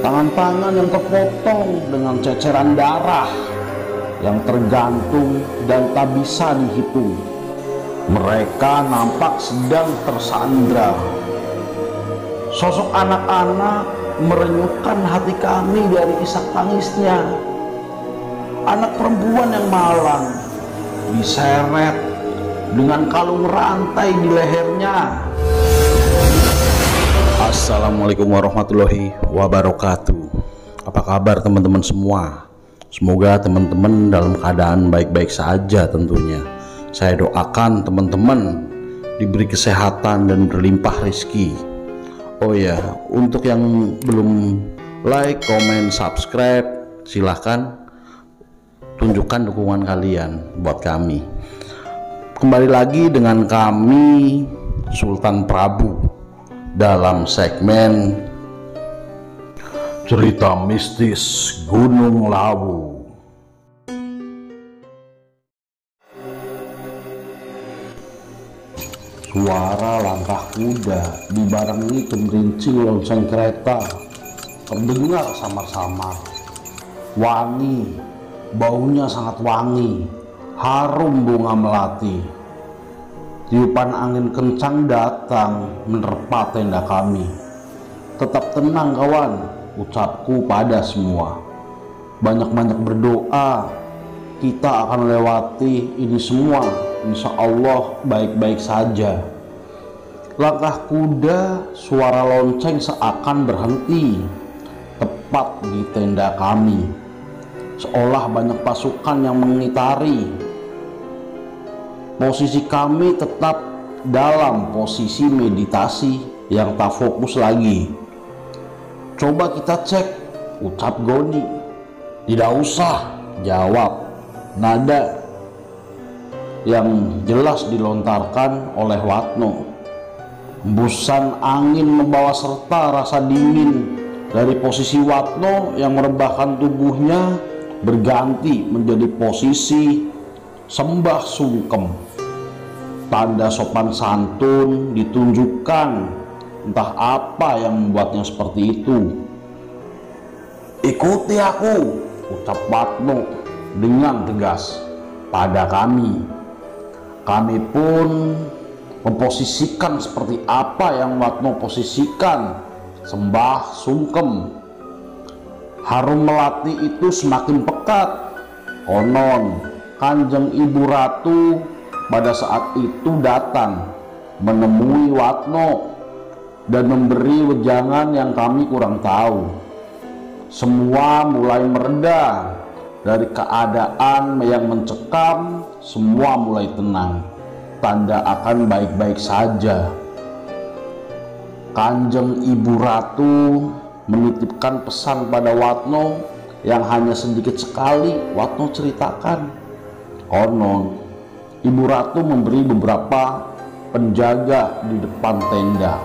tangan-tangan yang terpotong dengan ceceran darah yang tergantung dan tak bisa dihitung. Mereka nampak sedang tersandra. Sosok anak-anak merenyuhkan hati kami dari isak tangisnya. Anak perempuan yang malang diseret dengan kalung rantai di lehernya. Assalamualaikum warahmatullahi wabarakatuh. Apa kabar teman-teman semua? Semoga teman-teman dalam keadaan baik-baik saja tentunya. Saya doakan teman-teman diberi kesehatan dan berlimpah rezeki. Oh ya, untuk yang belum like, comment, subscribe, silahkan tunjukkan dukungan kalian buat kami. Kembali lagi dengan kami Sultan Prabu dalam segmen cerita mistis Gunung Lawu. Suara langkah kuda dibarengi kemerincing lonceng kereta terdengar samar-samar. Wangi, baunya sangat wangi, harum bunga melati. Tiupan angin kencang datang menerpa tenda kami. Tetap tenang kawan, ucapku pada semua. Banyak-banyak berdoa, kita akan lewati ini semua. Insya Allah baik-baik saja. Langkah kuda, suara lonceng seakan berhenti tepat di tenda kami, seolah banyak pasukan yang mengitari. Posisi kami tetap dalam posisi meditasi yang tak fokus lagi. Coba kita cek, ucap Goni. Tidak usah, jawab nada yang jelas dilontarkan oleh Watno. Hembusan angin membawa serta rasa dingin dari posisi Watno yang merebahkan tubuhnya berganti menjadi posisi sembah sungkem. Tanda sopan santun ditunjukkan, entah apa yang membuatnya seperti itu. Ikuti aku, ucap Watno dengan tegas pada kami. Kami pun memposisikan seperti apa yang Watno posisikan, sembah sungkem. Harum melati itu semakin pekat. Konon Kanjeng Ibu Ratu pada saat itu datang menemui Watno dan memberi wejangan yang kami kurang tahu. Semua mulai mereda. Dari keadaan yang mencekam, semua mulai tenang. Tanda akan baik-baik saja. Kanjeng Ibu Ratu menitipkan pesan pada Watno yang hanya sedikit sekali Watno ceritakan. Konon Ibu Ratu memberi beberapa penjaga di depan tenda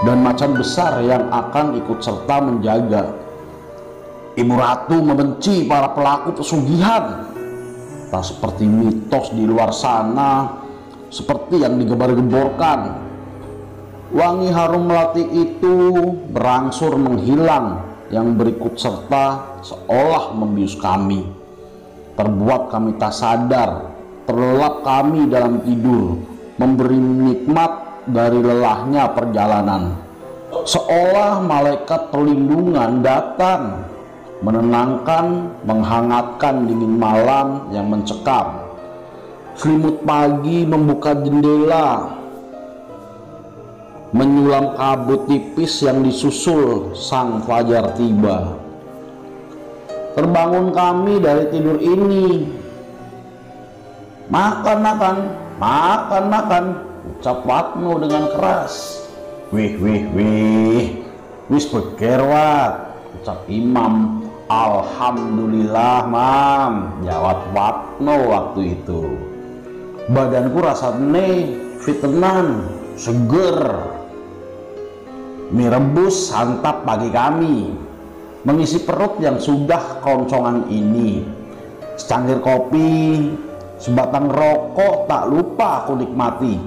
dan macan besar yang akan ikut serta menjaga. Ibu Ratu membenci para pelaku pesugihan. Tak seperti mitos di luar sana, seperti yang digembar-gemborkan. Wangi harum melati itu berangsur menghilang, yang berikut serta seolah membius kami. Terbuat kami tak sadar, terlelap kami dalam tidur, memberi nikmat dari lelahnya perjalanan. Seolah malaikat perlindungan datang, menenangkan, menghangatkan dingin malam yang mencekam. Selimut pagi membuka jendela, menyulam kabut tipis yang disusul sang fajar tiba. Terbangun kami dari tidur ini. Makan, ucap Watno dengan keras. Wih, wis beker Wat, ucap Imam. Alhamdulillah Mam, jawab Watno waktu itu. Badanku rasanya fitenan, seger. Mie rebus santap pagi kami, mengisi perut yang sudah keloncongan ini. Secangkir kopi, sebatang rokok tak lupa aku nikmati.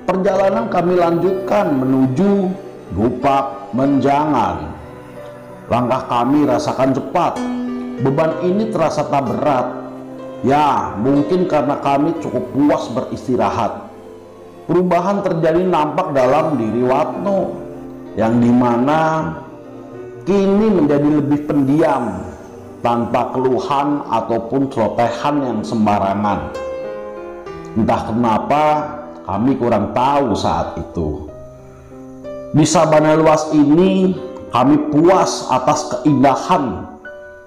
Perjalanan kami lanjutkan menuju Dupak Menjangan. Langkah kami rasakan cepat. Beban ini terasa tak berat. Ya, mungkin karena kami cukup puas beristirahat. Perubahan terjadi nampak dalam diri Watno, yang dimana kini menjadi lebih pendiam, tanpa keluhan ataupun celotehan yang sembarangan. Entah kenapa kami kurang tahu saat itu. Di sabana luas ini kami puas atas keindahan.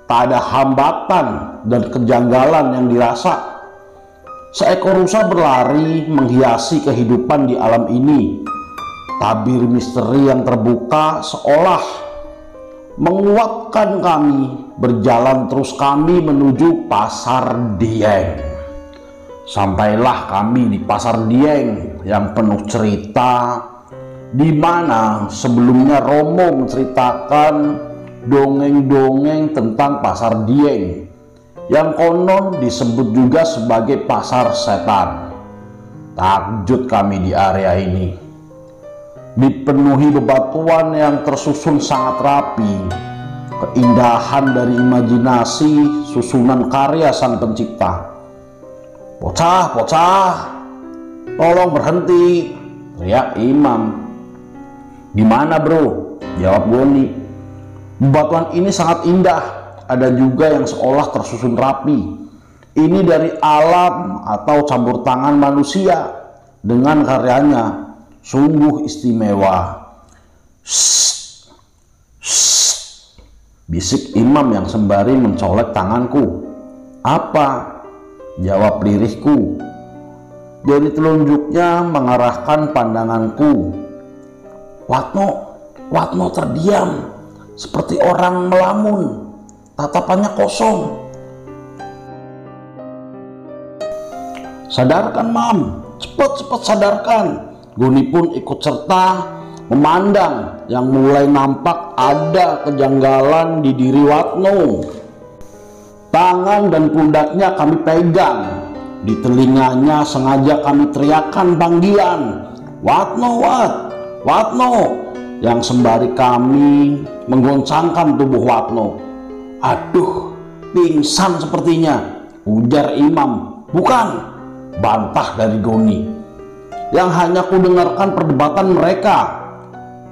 Tak ada hambatan dan kejanggalan yang dirasa. Seekor rusa berlari menghiasi kehidupan di alam ini. Tabir misteri yang terbuka seolah menguatkan kami berjalan terus kami menuju Pasar Dieng. Sampailah kami di Pasar Dieng yang penuh cerita, di mana sebelumnya Romo menceritakan dongeng-dongeng tentang Pasar Dieng yang konon disebut juga sebagai pasar setan. Takjub kami di area ini, dipenuhi bebatuan yang tersusun sangat rapi, keindahan dari imajinasi susunan karya sang pencipta. "Bocah, bocah, tolong berhenti," teriak Imam. "Gimana bro?" jawab Goni. "Bebatuan ini sangat indah, ada juga yang seolah tersusun rapi. Ini dari alam atau campur tangan manusia dengan karyanya, sungguh istimewa." "Shh, shh," bisik Imam yang sembari mencolek tanganku. "Apa?" jawab lirihku. Jari telunjuknya mengarahkan pandanganku. Watno terdiam, seperti orang melamun, tatapannya kosong. "Sadarkan, Mam, cepat sadarkan." Goni pun ikut serta memandang yang mulai nampak ada kejanggalan di diri Watno. Tangan dan pundaknya kami pegang. Di telinganya sengaja kami teriakan panggilan, "Watno, Watno," yang sembari kami menggoncangkan tubuh Watno. "Aduh, pingsan sepertinya," ujar Imam. "Bukan," bantah dari Goni. Yang hanya ku dengarkan perdebatan mereka.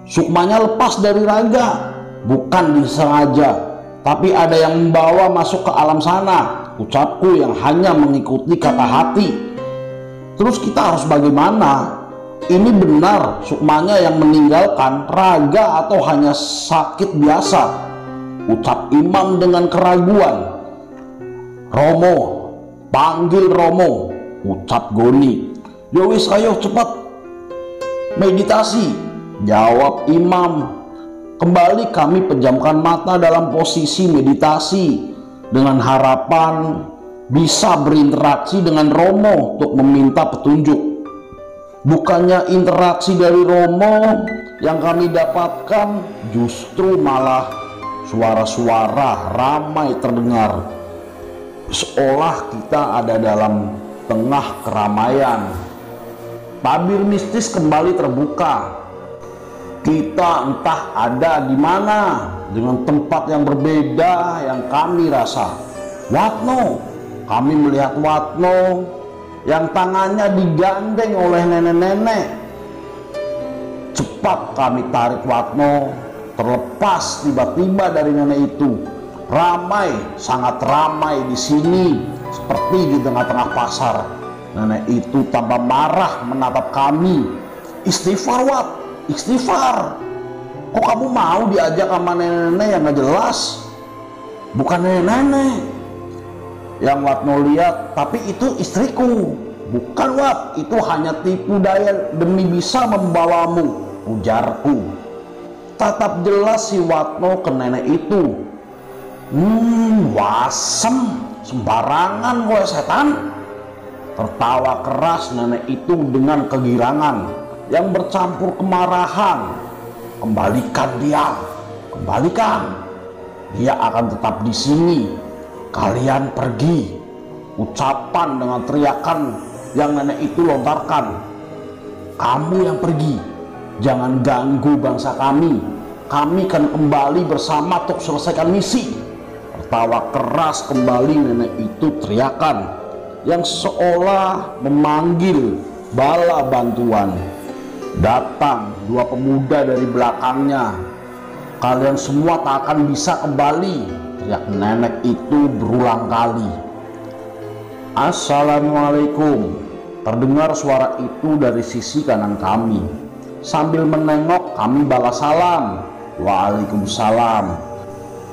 Sukmanya lepas dari raga, bukan disengaja, tapi ada yang membawa masuk ke alam sana, ucapku yang hanya mengikuti kata hati. "Terus kita harus bagaimana? Ini benar Sukmanya yang meninggalkan raga atau hanya sakit biasa?" ucap Imam dengan keraguan. "Romo, panggil Romo," ucap Goni. "Yowis, ayo cepat meditasi," jawab Imam. Kembali kami pejamkan mata dalam posisi meditasi dengan harapan bisa berinteraksi dengan Romo untuk meminta petunjuk. Bukannya interaksi dari Romo yang kami dapatkan, justru malah suara-suara ramai terdengar, seolah kita ada dalam tengah keramaian. Tabir mistis kembali terbuka. Kita entah ada di mana, dengan tempat yang berbeda yang kami rasa. Watno, kami melihat Watno yang tangannya digandeng oleh nenek-nenek. Cepat kami tarik Watno, terlepas tiba-tiba dari nenek itu. Ramai, sangat ramai di sini, seperti di tengah-tengah pasar. Nenek itu tanpa marah menatap kami. "Istighfar, Wat, istighfar. Kok kamu mau diajak sama nenek-nenek yang gak jelas?" "Bukan nenek-nenek yang Watno lihat, tapi itu istriku." "Bukan, Wat, itu hanya tipu daya demi bisa membawamu," ujarku. Tatap jelas si Watno ke nenek itu. "Wasem, sembarangan kowe setan." Tertawa keras nenek itu dengan kegirangan yang bercampur kemarahan. "Kembalikan dia, kembalikan. Dia akan tetap di sini. Kalian pergi," ucapan dengan teriakan yang nenek itu lontarkan. "Kamu yang pergi, jangan ganggu bangsa kami. kami akan kembali bersama untuk selesaikan misi. Tertawa keras kembali nenek itu teriakan yang seolah memanggil bala bantuan. Datang dua pemuda dari belakangnya. Kalian semua tak akan bisa kembali, teriak nenek itu berulang kali. Assalamualaikum, terdengar suara itu dari sisi kanan kami. Sambil menengok kami balas salam. Waalaikumsalam.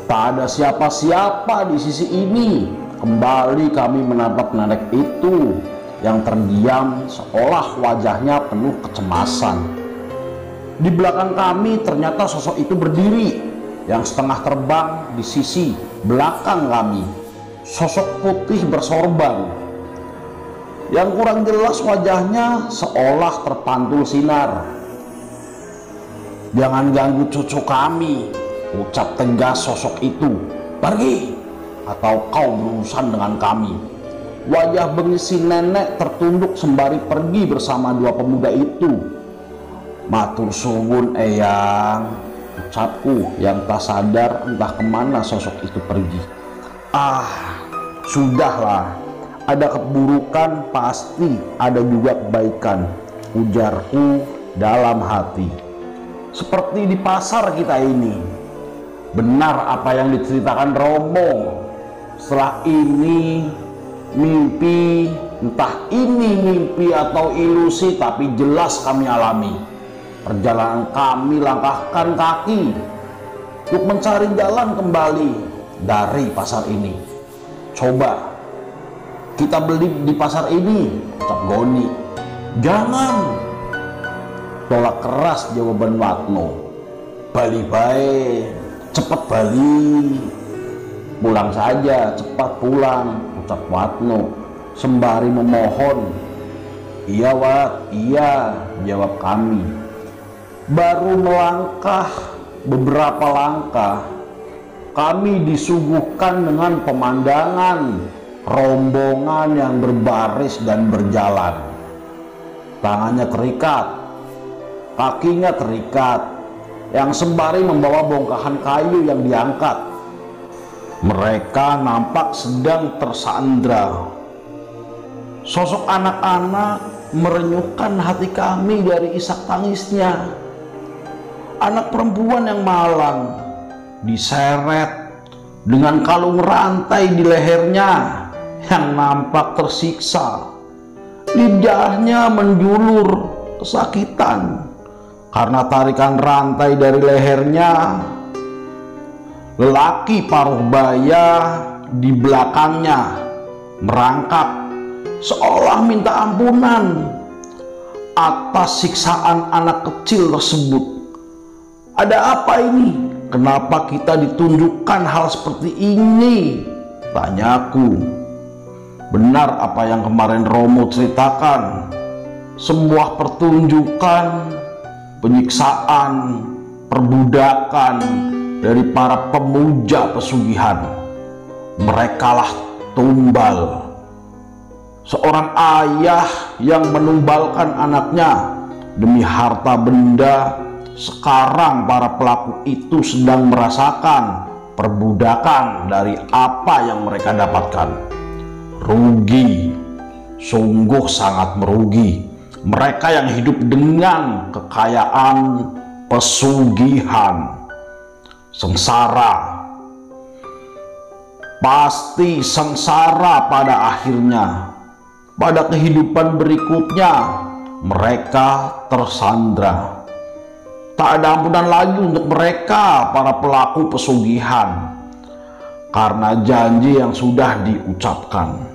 Tak ada siapa-siapa di sisi ini. Kembali kami menatap nenek itu yang terdiam seolah wajahnya penuh kecemasan. Di belakang kami ternyata sosok itu berdiri yang setengah terbang di sisi belakang kami. Sosok putih bersorban yang kurang jelas wajahnya seolah terpantul sinar. Jangan ganggu cucu kami, ucap tegas sosok itu. Pergi, atau kau berurusan dengan kami. Wajah bengis si nenek tertunduk sembari pergi bersama dua pemuda itu. Matur suwun eyang, ucapku yang tak sadar entah kemana sosok itu pergi. Sudahlah, ada keburukan pasti ada juga kebaikan, ujarku dalam hati. Seperti di pasar kita ini. Benar apa yang diceritakan Romo. Setelah ini mimpi, entah ini mimpi atau ilusi, tapi jelas kami alami. Perjalanan kami langkahkan kaki untuk mencari jalan kembali dari pasar ini. Coba kita beli di pasar ini, ucap Goni. Jangan, tolak keras jawaban Watno. Bali bae, cepat bali. Pulang saja, cepat pulang, ucap Watno sembari memohon. Iya Wat, iya, jawab kami. Baru melangkah beberapa langkah, kami disuguhkan dengan pemandangan rombongan yang berbaris dan berjalan. Tangannya terikat, kakinya terikat, yang sembari membawa bongkahan kayu yang diangkat. Mereka nampak sedang tersandra. Sosok anak-anak merenyuhkan hati kami dari isak tangisnya. Anak perempuan yang malang diseret dengan kalung rantai di lehernya yang nampak tersiksa. Lidahnya menjulur kesakitan karena tarikan rantai dari lehernya. Lelaki paruh baya di belakangnya merangkak seolah minta ampunan atas siksaan anak kecil tersebut. Ada apa ini? Kenapa kita ditunjukkan hal seperti ini? Tanyaku. Benar apa yang kemarin Romo ceritakan. Sebuah pertunjukan, penyiksaan, perbudakan dari para pemuja pesugihan. Merekalah tumbal. Seorang ayah yang menumbalkan anaknya demi harta benda. Sekarang para pelaku itu sedang merasakan perbudakan dari apa yang mereka dapatkan. Rugi, sungguh sangat merugi. Mereka yang hidup dengan kekayaan pesugihan, sengsara, pasti sengsara pada akhirnya. Pada kehidupan berikutnya mereka tersandra. Tak ada ampunan lagi untuk mereka para pelaku pesugihan karena janji yang sudah diucapkan.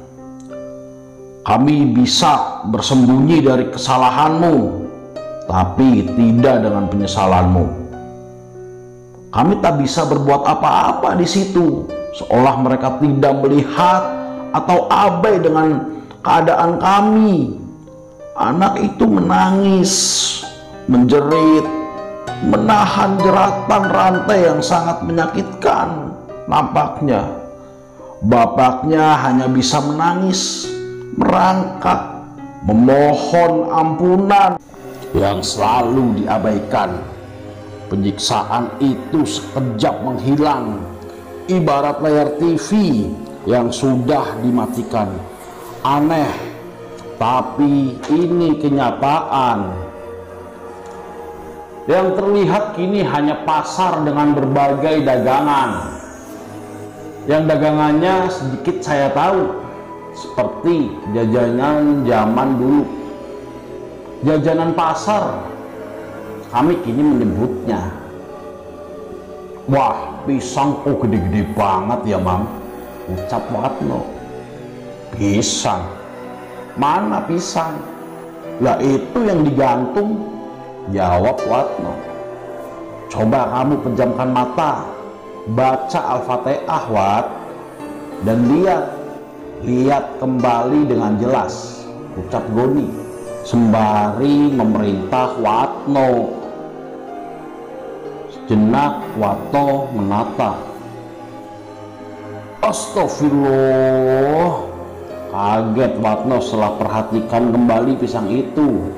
Kami bisa bersembunyi dari kesalahanmu, tapi tidak dengan penyesalanmu. Kami tak bisa berbuat apa-apa di situ, seolah mereka tidak melihat atau abai dengan keadaan kami. Anak itu menangis, menjerit, menahan jeratan rantai yang sangat menyakitkan. Nampaknya bapaknya hanya bisa menangis, merangkak, memohon ampunan yang selalu diabaikan. Penyiksaan itu sekejap menghilang, ibarat layar TV yang sudah dimatikan. Aneh, tapi ini kenyataan. Yang terlihat kini hanya pasar dengan berbagai dagangan. Yang dagangannya sedikit saya tahu, seperti jajanan zaman dulu. Jajanan pasar, kami kini menyebutnya. Wah, pisang kok gede-gede banget ya, Mam, ucap Watno. Pisang? Mana pisang? Lah itu yang digantung, jawab Watno. Coba kamu pejamkan mata, baca Al-Fatihah, Wat, dan lihat kembali dengan jelas, ucap Goni sembari memerintah Watno. Sejenak Watno menata. Astagfirullah, kaget Watno setelah perhatikan kembali pisang itu.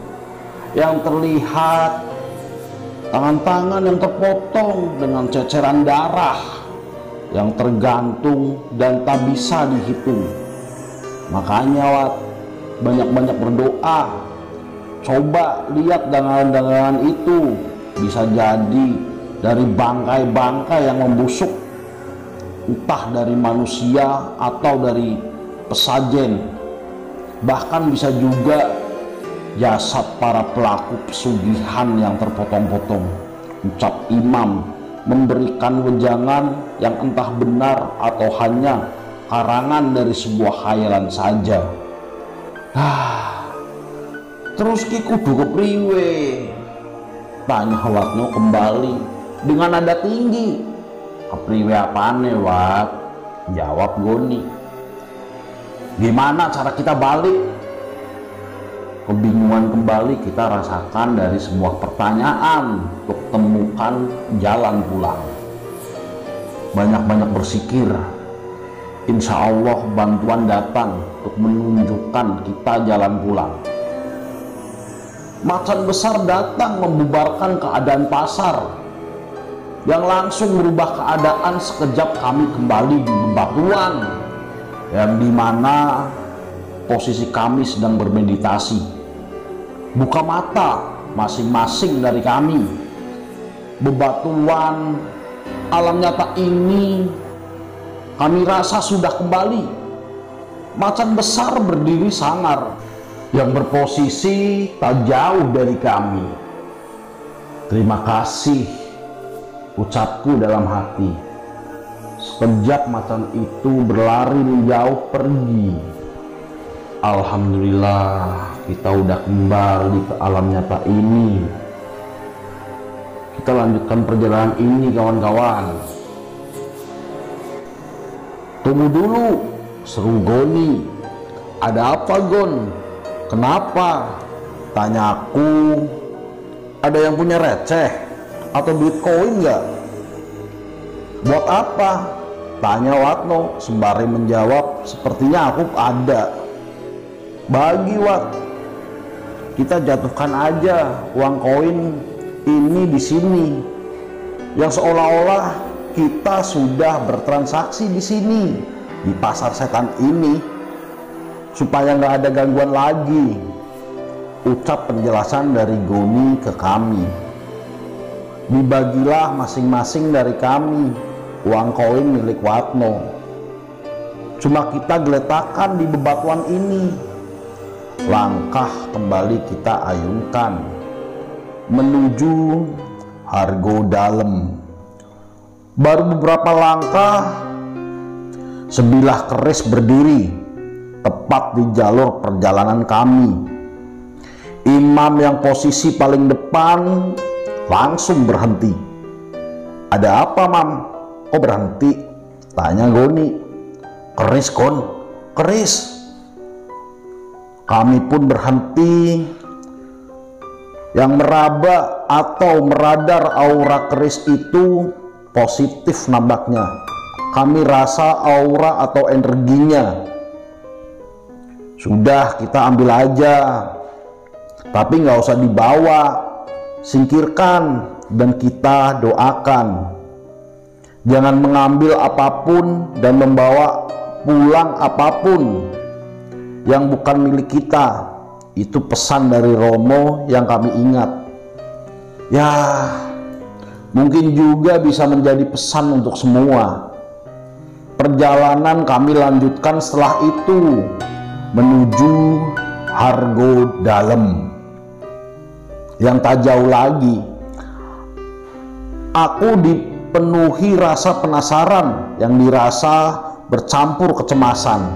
Yang terlihat tangan-tangan yang terpotong dengan ceceran darah yang tergantung dan tak bisa dihitung. Makanya Wat, banyak-banyak berdoa. Coba lihat dagangan-dagangan itu, bisa jadi dari bangkai-bangkai yang membusuk, entah dari manusia atau dari pesajen, bahkan bisa juga jasad para pelaku pesugihan yang terpotong-potong, ucap Imam memberikan wejangan yang entah benar atau hanya karangan dari sebuah khayalan saja. Terus ki kudu kepriwe? Tanya Watno kembali dengan nada tinggi. Kepriwe apane, Wat? Jawab Goni. Gimana cara kita balik? Kebingungan kembali kita rasakan dari sebuah pertanyaan untuk temukan jalan pulang. Banyak-banyak bersikir. Insya Allah bantuan datang untuk menunjukkan kita jalan pulang. Macan besar datang membubarkan keadaan pasar, yang langsung merubah keadaan. Sekejap kami kembali di bebatuan, yang dimana posisi kami sedang bermeditasi. Buka mata masing-masing dari kami. Bebatuan alam nyata ini kami rasa sudah kembali. Macan besar berdiri sangar, yang berposisi tak jauh dari kami. Terima kasih, ucapku dalam hati. Sekejap macan itu berlari menjauh pergi. Alhamdulillah, kita udah kembali ke alam nyata ini. Kita lanjutkan perjalanan ini, kawan-kawan. Tunggu dulu, seru Goni. Ada apa, Gon? Kenapa? Tanya aku. Ada yang punya receh atau duit koin nggak? Buat apa? Tanya Watno sembari menjawab, sepertinya aku ada. Bagi, Wat. Kita jatuhkan aja uang koin ini di sini, yang seolah-olah kita sudah bertransaksi di sini, di pasar setan ini, supaya nggak ada gangguan lagi, ucap penjelasan dari Goni ke kami. Dibagilah masing-masing dari kami uang koin milik Watno. Cuma kita geletakan di bebatuan ini. Langkah kembali kita ayunkan menuju Hargo Dalem. Baru beberapa langkah, sebilah keris berdiri tepat di jalur perjalanan kami. Imam yang posisi paling depan langsung berhenti. Ada apa, Mam? Kok berhenti? Tanya Goni. Keris, Gon. Keris. Kami pun berhenti. Yang meraba atau meradar aura keris itu positif nampaknya. Kami rasa aura atau energinya. Sudah, kita ambil aja, tapi nggak usah dibawa, singkirkan, dan kita doakan. Jangan mengambil apapun dan membawa pulang apapun yang bukan milik kita. Itu pesan dari Romo yang kami ingat. Ya, mungkin juga bisa menjadi pesan untuk semua. Perjalanan kami lanjutkan setelah itu menuju Hargo Dalem. Yang tak jauh lagi, aku dipenuhi rasa penasaran yang dirasa bercampur kecemasan.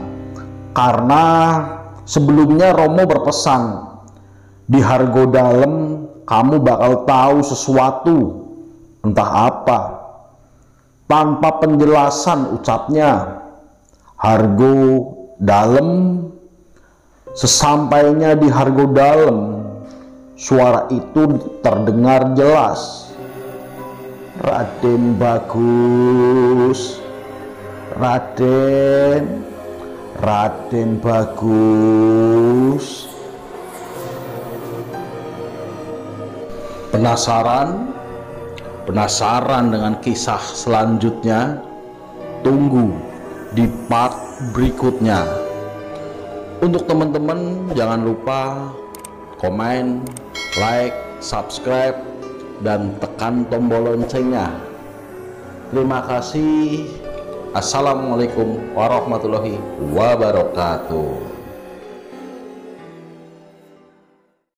Karena sebelumnya Romo berpesan, di Hargo Dalem kamu bakal tahu sesuatu, entah apa. Tanpa penjelasan ucapnya, Hargo Dalem. Sesampainya di Hargo Dalem, suara itu terdengar jelas. Raden Bagus, Raden Bagus. Penasaran dengan kisah selanjutnya? Tunggu di part berikutnya. Untuk teman-teman jangan lupa komen, like, subscribe, dan tekan tombol loncengnya. Terima kasih. Assalamualaikum warahmatullahi wabarakatuh.